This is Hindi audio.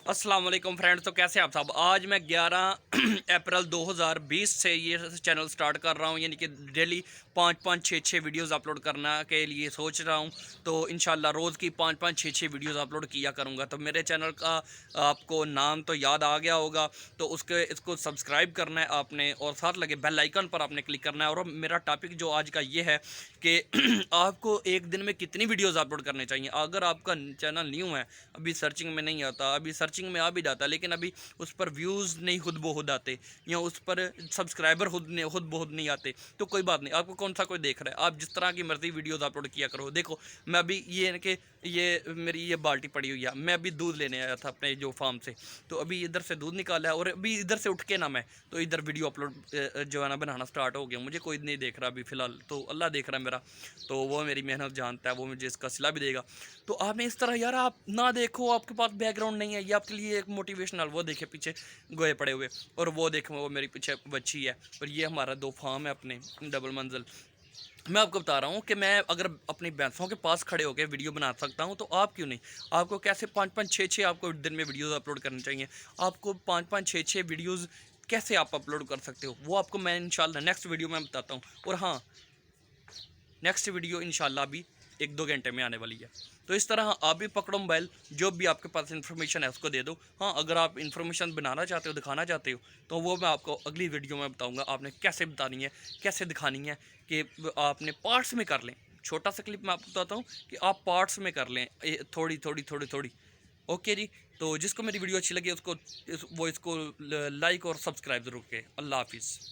अस्सलाम वालेकुम फ्रेंड्स। तो कैसे आप सब। आज मैं 11 अप्रैल 2020 से ये चैनल स्टार्ट कर रहा हूँ, यानी कि डेली 5-5 6-6 वीडियोस अपलोड करना के लिए सोच रहा हूँ। तो इंशाल्लाह रोज़ की 5-5 6-6 वीडियोस अपलोड किया करूँगा। तो मेरे चैनल का आपको नाम तो याद आ गया होगा, तो इसको सब्सक्राइब करना है आपने और साथ लगे बेल आइकन पर आपने क्लिक करना है। और मेरा टॉपिक जो आज का ये है कि आपको एक दिन में कितनी वीडियोज़ अपलोड करने चाहिए। अगर आपका चैनल न्यू है, अभी सर्चिंग में नहीं आता, अभी सर्चिंग में आ भी जाता लेकिन अभी उस पर व्यूज़ नहीं खुद ब खुद आते, या उस पर सब्सक्राइबर खुद ब खुद नहीं आते, तो कोई बात नहीं। आपको कौन सा कोई देख रहा है, आप जिस तरह की मर्ज़ी वीडियोज़ अपलोड किया करो। देखो, मैं अभी ये मेरी ये बाल्टी पड़ी हुई है, मैं अभी दूध लेने आया था अपने जो फार्म से, तो अभी इधर से दूध निकाला है और अभी इधर से उठ के ना मैं तो इधर वीडियो अपलोड जो है ना बनाना स्टार्ट हो गया। मुझे कोई नहीं देख रहा अभी फ़िलहाल, तो अल्लाह देख रहा है मेरा, तो वो मेरी मेहनत जानता है, वो मुझे इसका सिला भी देगा। तो आपने इस तरह यार आप ना देखो, आपके पास बैकग्राउंड नहीं है, ये आपके लिए एक मोटिवेशनल। वो देखे पीछे गोए पड़े हुए, और वो देखो वो मेरे पीछे बच्ची है, और ये हमारा 2 फार्म है अपने डबल मंजिल। मैं आपको बता रहा हूँ कि मैं अगर अपनी भैंसों के पास खड़े होकर वीडियो बना सकता हूँ, तो आप क्यों नहीं। आपको कैसे 5-5 6-6 आपको दिन में वीडियोज़ अपलोड करनी चाहिए। आपको 5-5 6-6 वीडियोज़ कैसे आप अपलोड कर सकते हो, वो आपको मैं इंशाल्लाह नेक्स्ट वीडियो में बताता हूँ। और हाँ, नेक्स्ट वीडियो इंशाल्लाह भी 1-2 घंटे में आने वाली है। तो इस तरह आप भी पकड़ो मोबाइल, जो भी आपके पास इन्फॉर्मेशन है उसको दे दो। हाँ, अगर आप इन्फॉर्मेशन बनाना चाहते हो, दिखाना चाहते हो, तो वो मैं आपको अगली वीडियो में बताऊँगा आपने कैसे बतानी है, कैसे दिखानी है। कि आपने पार्ट्स में कर लें। छोटा सा क्लिप मैं आपको बताता हूँ कि आप पार्ट्स में कर लें, थोड़ी थोड़ी थोड़ी थोड़ी। ओके जी। तो जिसको मेरी वीडियो अच्छी लगी उसको वो इसको लाइक और सब्सक्राइब ज़रूर करें। अल्लाह हाफिज़।